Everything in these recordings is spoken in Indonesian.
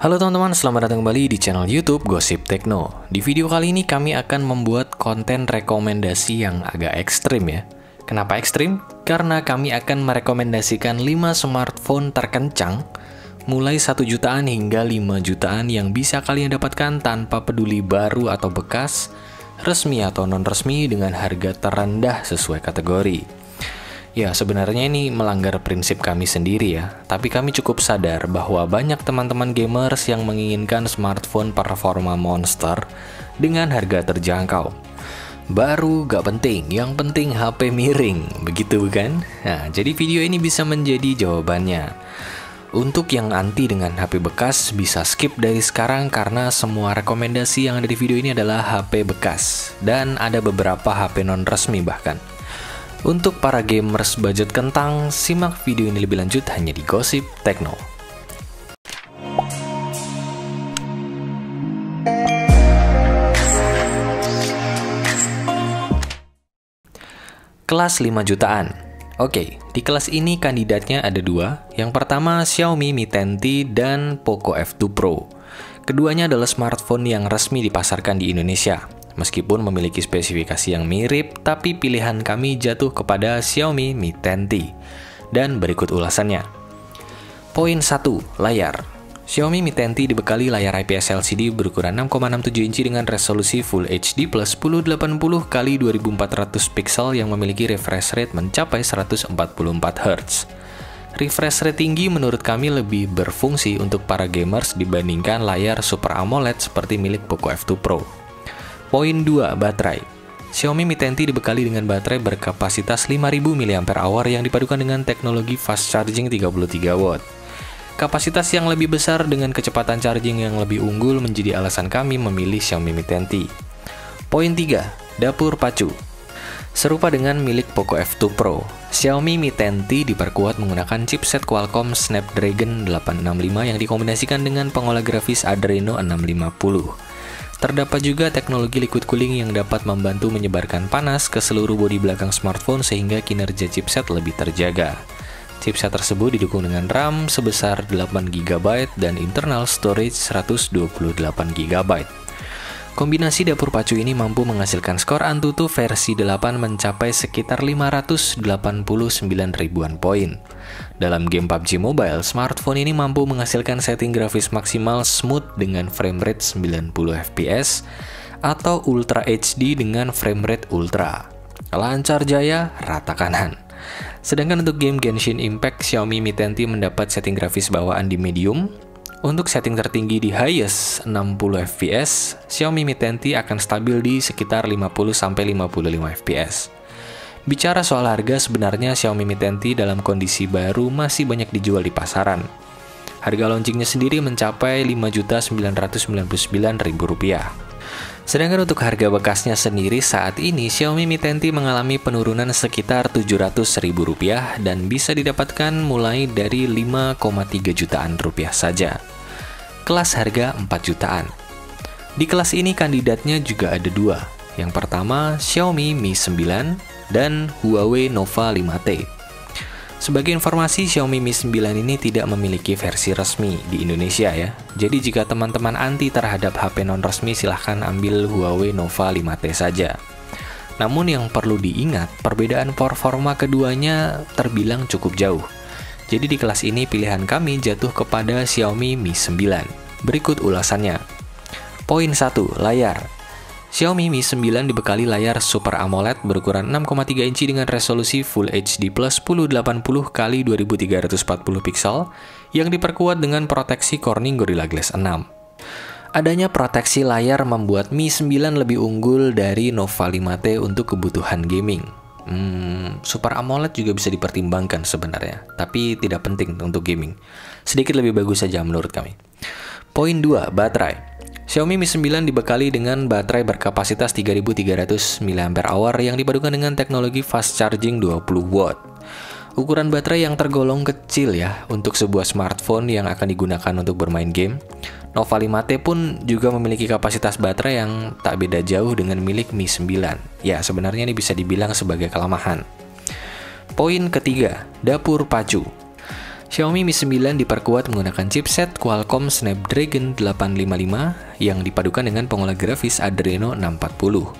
Halo teman-teman, selamat datang kembali di channel YouTube Gosip Tekno. Di video kali ini kami akan membuat konten rekomendasi yang agak ekstrim ya. Kenapa ekstrim? Karena kami akan merekomendasikan 5 smartphone terkencang mulai 1 jutaan hingga 5 jutaan yang bisa kalian dapatkan tanpa peduli baru atau bekas, resmi atau non-resmi dengan harga terendah sesuai kategori. Ya, sebenarnya ini melanggar prinsip kami sendiri ya, tapi kami cukup sadar bahwa banyak teman-teman gamers yang menginginkan smartphone performa monster dengan harga terjangkau. Baru gak penting, yang penting HP miring, begitu kan? Nah, jadi video ini bisa menjadi jawabannya. Untuk yang anti dengan HP bekas, bisa skip dari sekarang karena semua rekomendasi yang ada di video ini adalah HP bekas, dan ada beberapa HP non-resmi bahkan. Untuk para gamers budget kentang, simak video ini lebih lanjut hanya di Gosip Tekno. Kelas 5 jutaan. Oke, di kelas ini kandidatnya ada dua. Yang pertama Xiaomi Mi 10T dan Poco F2 Pro. Keduanya adalah smartphone yang resmi dipasarkan di Indonesia. Meskipun memiliki spesifikasi yang mirip, tapi pilihan kami jatuh kepada Xiaomi Mi 10T. Dan berikut ulasannya. Poin 1. Layar. Xiaomi Mi 10T dibekali layar IPS LCD berukuran 6,67 inci dengan resolusi Full HD plus 1080x2400 pixel yang memiliki refresh rate mencapai 144 Hz. Refresh rate tinggi menurut kami lebih berfungsi untuk para gamers dibandingkan layar Super AMOLED seperti milik Poco F2 Pro. Poin 2. Baterai. Xiaomi Mi 10T dibekali dengan baterai berkapasitas 5000 mAh yang dipadukan dengan teknologi fast charging 33 watt. Kapasitas yang lebih besar dengan kecepatan charging yang lebih unggul menjadi alasan kami memilih Xiaomi Mi 10T. Poin 3. Dapur pacu. Serupa dengan milik Poco F2 Pro, Xiaomi Mi 10T diperkuat menggunakan chipset Qualcomm Snapdragon 865 yang dikombinasikan dengan pengolah grafis Adreno 650. Terdapat juga teknologi liquid cooling yang dapat membantu menyebarkan panas ke seluruh bodi belakang smartphone sehingga kinerja chipset lebih terjaga. Chipset tersebut didukung dengan RAM sebesar 8GB dan internal storage 128GB. Kombinasi dapur pacu ini mampu menghasilkan skor Antutu versi 8 mencapai sekitar 589 ribuan poin. Dalam game PUBG Mobile, smartphone ini mampu menghasilkan setting grafis maksimal smooth dengan frame rate 90 fps atau Ultra HD dengan frame rate ultra. Lancar jaya, rata kanan. Sedangkan untuk game Genshin Impact, Xiaomi Mi 10T mendapat setting grafis bawaan di medium. Untuk setting tertinggi di highest 60 fps, Xiaomi Mi 10T akan stabil di sekitar 50-55 fps. Bicara soal harga, sebenarnya Xiaomi Mi 10T dalam kondisi baru masih banyak dijual di pasaran. Harga launchingnya sendiri mencapai Rp5.999.000. Sedangkan untuk harga bekasnya sendiri saat ini, Xiaomi Mi 10T mengalami penurunan sekitar Rp700.000 dan bisa didapatkan mulai dari 5,3 jutaan rupiah saja. Kelas harga 4 jutaan. Di kelas ini kandidatnya juga ada dua. Yang pertama, Xiaomi Mi 9 dan Huawei Nova 5T. Sebagai informasi, Xiaomi Mi 9 ini tidak memiliki versi resmi di Indonesia ya. Jadi jika teman-teman anti terhadap HP non-resmi, silahkan ambil Huawei Nova 5T saja. Namun yang perlu diingat, perbedaan performa keduanya terbilang cukup jauh. Jadi di kelas ini pilihan kami jatuh kepada Xiaomi Mi 9. Berikut ulasannya. Poin 1. Layar. Xiaomi Mi 9 dibekali layar Super AMOLED berukuran 6,3 inci dengan resolusi Full HD plus 1080x2340 pixel yang diperkuat dengan proteksi Corning Gorilla Glass 6. Adanya proteksi layar membuat Mi 9 lebih unggul dari Nova 5T untuk kebutuhan gaming. Super AMOLED juga bisa dipertimbangkan sebenarnya, tapi tidak penting untuk gaming. Sedikit lebih bagus saja menurut kami. Poin 2. Baterai. Xiaomi Mi 9 dibekali dengan baterai berkapasitas 3300 mAh yang dipadukan dengan teknologi fast charging 20 watt. Ukuran baterai yang tergolong kecil ya untuk sebuah smartphone yang akan digunakan untuk bermain game. Nova 5T pun juga memiliki kapasitas baterai yang tak beda jauh dengan milik Mi 9. Ya, sebenarnya ini bisa dibilang sebagai kelemahan. Poin ketiga, dapur pacu. Xiaomi Mi 9 diperkuat menggunakan chipset Qualcomm Snapdragon 855 yang dipadukan dengan pengolah grafis Adreno 640.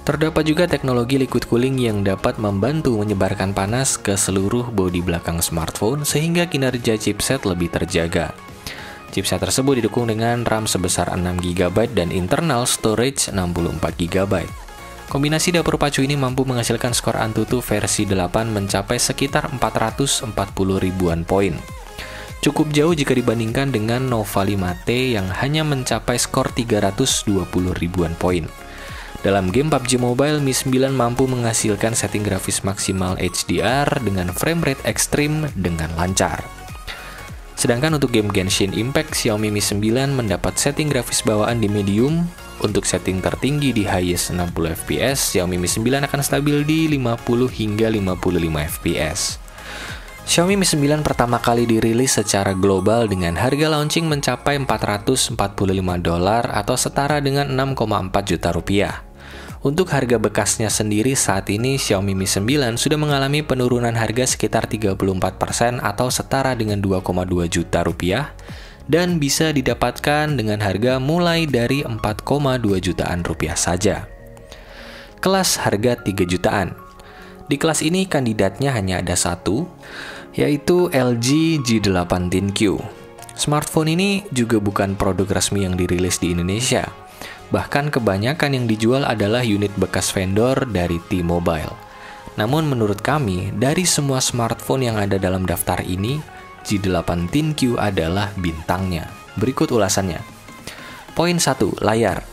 Terdapat juga teknologi liquid cooling yang dapat membantu menyebarkan panas ke seluruh bodi belakang smartphone sehingga kinerja chipset lebih terjaga. Chipset tersebut didukung dengan RAM sebesar 6GB dan internal storage 64GB. Kombinasi dapur pacu ini mampu menghasilkan skor Antutu versi 8 mencapai sekitar 440 ribuan poin. Cukup jauh jika dibandingkan dengan Nova 5T yang hanya mencapai skor 320 ribuan poin. Dalam game PUBG Mobile, Mi 9 mampu menghasilkan setting grafis maksimal HDR dengan frame rate ekstrim dengan lancar. Sedangkan untuk game Genshin Impact, Xiaomi Mi 9 mendapat setting grafis bawaan di medium. Untuk setting tertinggi di highest 60 fps, Xiaomi Mi 9 akan stabil di 50 hingga 55 fps. Xiaomi Mi 9 pertama kali dirilis secara global dengan harga launching mencapai $445 atau setara dengan 6,4 juta rupiah. Untuk harga bekasnya sendiri saat ini Xiaomi Mi 9 sudah mengalami penurunan harga sekitar 34% atau setara dengan 2,2 juta rupiah dan bisa didapatkan dengan harga mulai dari 4,2 jutaan rupiah saja. Kelas harga 3 jutaan. Di kelas ini kandidatnya hanya ada satu, yaitu LG G8 ThinQ. Smartphone ini juga bukan produk resmi yang dirilis di Indonesia. Bahkan kebanyakan yang dijual adalah unit bekas vendor dari T-Mobile. Namun menurut kami, dari semua smartphone yang ada dalam daftar ini, G8 ThinQ adalah bintangnya. Berikut ulasannya. Poin 1. Layar.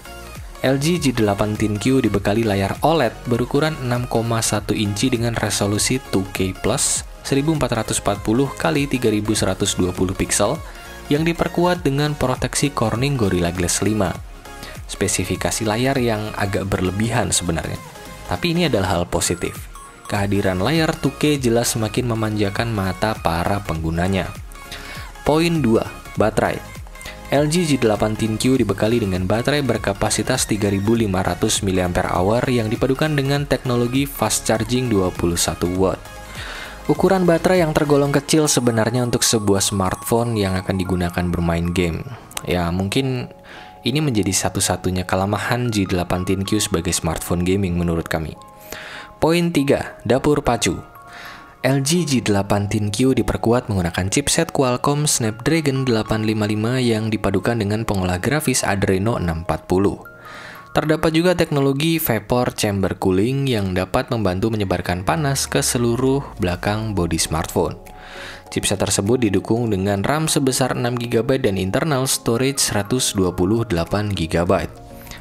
LG G8 ThinQ dibekali layar OLED berukuran 6,1 inci dengan resolusi 2K+, 1440 x 3120 pixel yang diperkuat dengan proteksi Corning Gorilla Glass 5. Spesifikasi layar yang agak berlebihan sebenarnya, tapi ini adalah hal positif. Kehadiran layar 2K jelas semakin memanjakan mata para penggunanya. Poin 2. Baterai. LG G8 ThinQ dibekali dengan baterai berkapasitas 3500 mAh yang dipadukan dengan teknologi fast charging 21 watt. Ukuran baterai yang tergolong kecil sebenarnya untuk sebuah smartphone yang akan digunakan bermain game. Ya, mungkin ini menjadi satu-satunya kelemahan G8 ThinQ sebagai smartphone gaming menurut kami. Poin 3. Dapur pacu. LG G8 ThinQ diperkuat menggunakan chipset Qualcomm Snapdragon 855 yang dipadukan dengan pengolah grafis Adreno 640. Terdapat juga teknologi vapor chamber cooling yang dapat membantu menyebarkan panas ke seluruh belakang bodi smartphone. Chipset tersebut didukung dengan RAM sebesar 6GB dan internal storage 128GB.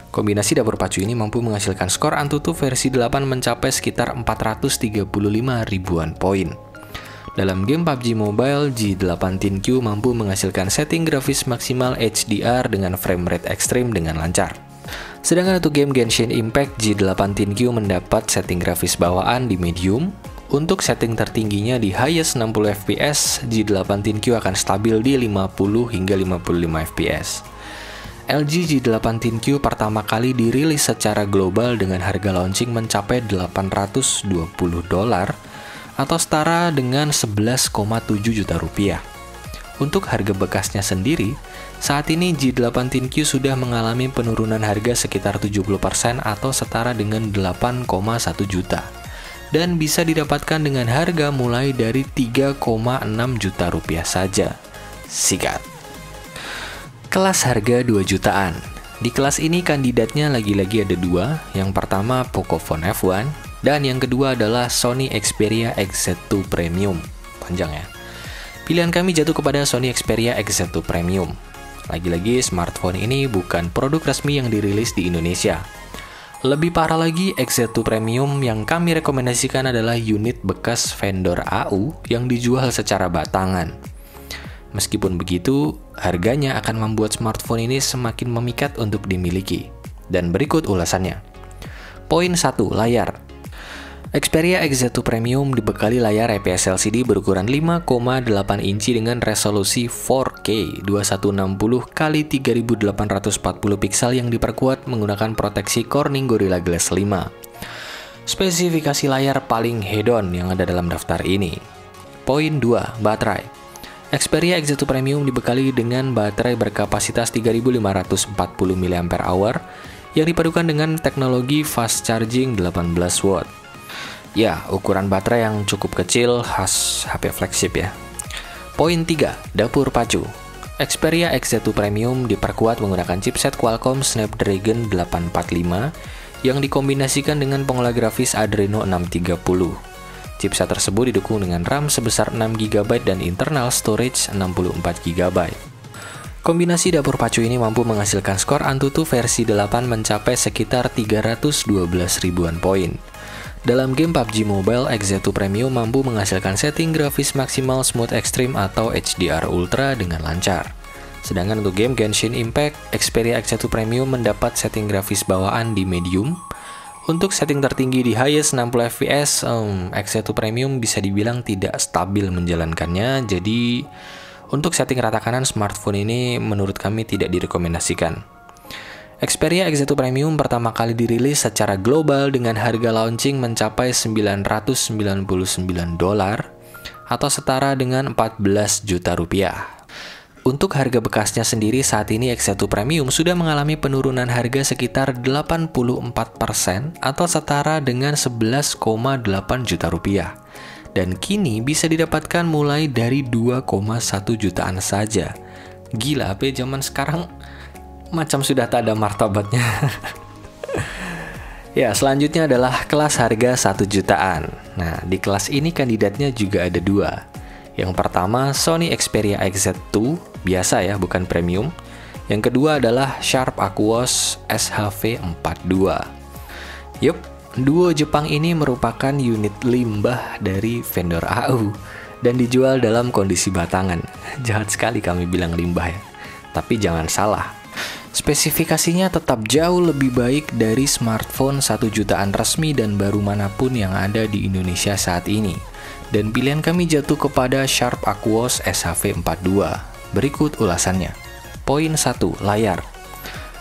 Kombinasi dapur pacu ini mampu menghasilkan skor Antutu versi 8 mencapai sekitar 435 ribuan poin. Dalam game PUBG Mobile, G8 ThinQ mampu menghasilkan setting grafis maksimal HDR dengan frame rate ekstrim dengan lancar. Sedangkan untuk game Genshin Impact, G8 ThinQ mendapat setting grafis bawaan di medium. Untuk setting tertingginya di highest 60 fps, G8 ThinQ akan stabil di 50 hingga 55 fps. LG G8 ThinQ pertama kali dirilis secara global dengan harga launching mencapai $820 atau setara dengan 11,7 juta rupiah. Untuk harga bekasnya sendiri, saat ini G8 ThinQ sudah mengalami penurunan harga sekitar 70% atau setara dengan 8,1 juta dan bisa didapatkan dengan harga mulai dari 3,6 juta rupiah saja. Sikat. Kelas harga 2 jutaan. Di kelas ini kandidatnya lagi-lagi ada dua. Yang pertama Pocophone F1 dan yang kedua adalah Sony Xperia XZ2 Premium. Panjang ya. Pilihan kami jatuh kepada Sony Xperia XZ2 Premium. Lagi-lagi smartphone ini bukan produk resmi yang dirilis di Indonesia. Lebih parah lagi, XZ2 Premium yang kami rekomendasikan adalah unit bekas vendor AU yang dijual secara batangan. Meskipun begitu, harganya akan membuat smartphone ini semakin memikat untuk dimiliki. Dan berikut ulasannya. Poin 1. Layar. Xperia XZ2 Premium dibekali layar IPS LCD berukuran 5,8 inci dengan resolusi 4K 2160 x 3840 pixel yang diperkuat menggunakan proteksi Corning Gorilla Glass 5. Spesifikasi layar paling hedon yang ada dalam daftar ini. Poin 2. Baterai. Xperia X1 Premium dibekali dengan baterai berkapasitas 3540 mAh yang dipadukan dengan teknologi fast charging 18 watt. Ya, ukuran baterai yang cukup kecil khas HP flagship ya. Poin 3, dapur pacu. Xperia X1 Premium diperkuat menggunakan chipset Qualcomm Snapdragon 845 yang dikombinasikan dengan pengolah grafis Adreno 630. Chipset tersebut didukung dengan RAM sebesar 6GB dan internal storage 64GB. Kombinasi dapur pacu ini mampu menghasilkan skor Antutu versi 8 mencapai sekitar 312 ribuan poin. Dalam game PUBG Mobile, X1 Premium mampu menghasilkan setting grafis maksimal Smooth Extreme atau HDR Ultra dengan lancar. Sedangkan untuk game Genshin Impact, Xperia X1 Premium mendapat setting grafis bawaan di medium. Untuk setting tertinggi di highest 60 fps, X1 Premium bisa dibilang tidak stabil menjalankannya, jadi untuk setting rata kanan smartphone ini menurut kami tidak direkomendasikan. Xperia X1 Premium pertama kali dirilis secara global dengan harga launching mencapai $999 atau setara dengan 14 juta rupiah. Untuk harga bekasnya sendiri saat ini X1 Premium sudah mengalami penurunan harga sekitar 84% atau setara dengan 11,8 juta rupiah. Dan kini bisa didapatkan mulai dari 2,1 jutaan saja. Gila, HP zaman sekarang macam sudah tak ada martabatnya. Ya, selanjutnya adalah kelas harga 1 jutaan. Nah, di kelas ini kandidatnya juga ada dua. Yang pertama, Sony Xperia XZ2, biasa ya, bukan premium. Yang kedua adalah Sharp Aquos SHV42. Yup, duo Jepang ini merupakan unit limbah dari vendor AU dan dijual dalam kondisi batangan. Jahat sekali kami bilang limbah ya. Tapi jangan salah, spesifikasinya tetap jauh lebih baik dari smartphone 1 jutaan resmi dan baru manapun yang ada di Indonesia saat ini. Dan pilihan kami jatuh kepada Sharp Aquos SHV42. Berikut ulasannya. Poin 1, layar.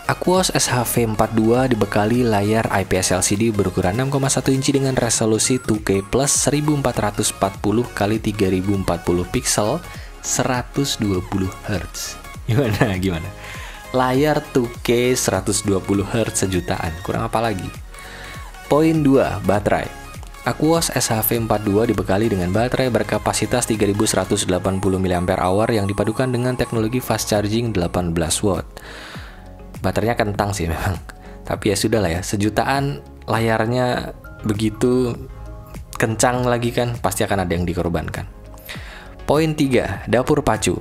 Aquos SHV42 dibekali layar IPS LCD berukuran 6,1 inci dengan resolusi 2K plus 1440 x 3040 pixel 120 Hz. Gimana? Layar 2K 120 Hz sejutaan, kurang apa lagi? Poin 2, baterai. Aquos SHV42 dibekali dengan baterai berkapasitas 3180 mAh yang dipadukan dengan teknologi fast charging 18 watt. Baterainya kentang sih memang, tapi ya sudahlah ya, sejutaan layarnya begitu kencang lagi kan, pasti akan ada yang dikorbankan. Poin 3, dapur pacu.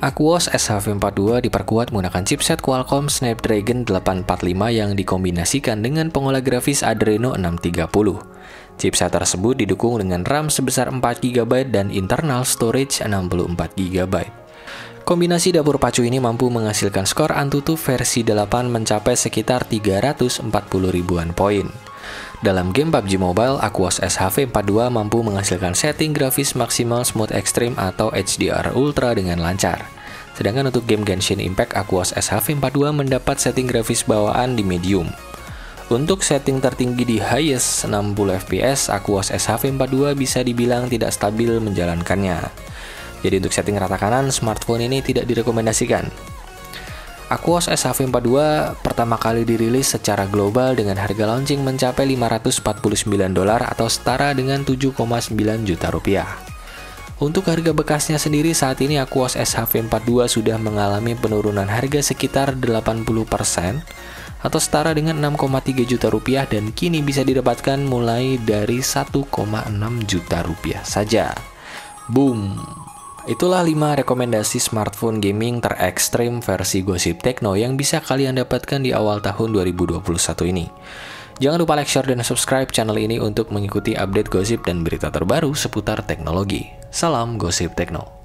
Aquos SHV42 diperkuat menggunakan chipset Qualcomm Snapdragon 845 yang dikombinasikan dengan pengolah grafis Adreno 630. Chipset tersebut didukung dengan RAM sebesar 4GB dan internal storage 64GB. Kombinasi dapur pacu ini mampu menghasilkan skor Antutu versi 8 mencapai sekitar 340 ribuan poin. Dalam game PUBG Mobile, Aquos SHV42 mampu menghasilkan setting grafis maksimal Smooth Extreme atau HDR Ultra dengan lancar. Sedangkan untuk game Genshin Impact, Aquos SHV42 mendapat setting grafis bawaan di medium. Untuk setting tertinggi di highest 60 fps, Aquos SHV42 bisa dibilang tidak stabil menjalankannya. Jadi untuk setting rata kanan, smartphone ini tidak direkomendasikan. Aquos SHV42 pertama kali dirilis secara global dengan harga launching mencapai $549 atau setara dengan 7,9 juta rupiah. Untuk harga bekasnya sendiri saat ini Aquos SHV42 sudah mengalami penurunan harga sekitar 80% atau setara dengan 6,3 juta rupiah dan kini bisa didapatkan mulai dari 1,6 juta rupiah saja. Boom! Itulah 5 rekomendasi smartphone gaming terekstrim versi Gosip Tekno yang bisa kalian dapatkan di awal tahun 2021 ini. Jangan lupa like, share, dan subscribe channel ini untuk mengikuti update gosip dan berita terbaru seputar teknologi. Salam Gosip Tekno.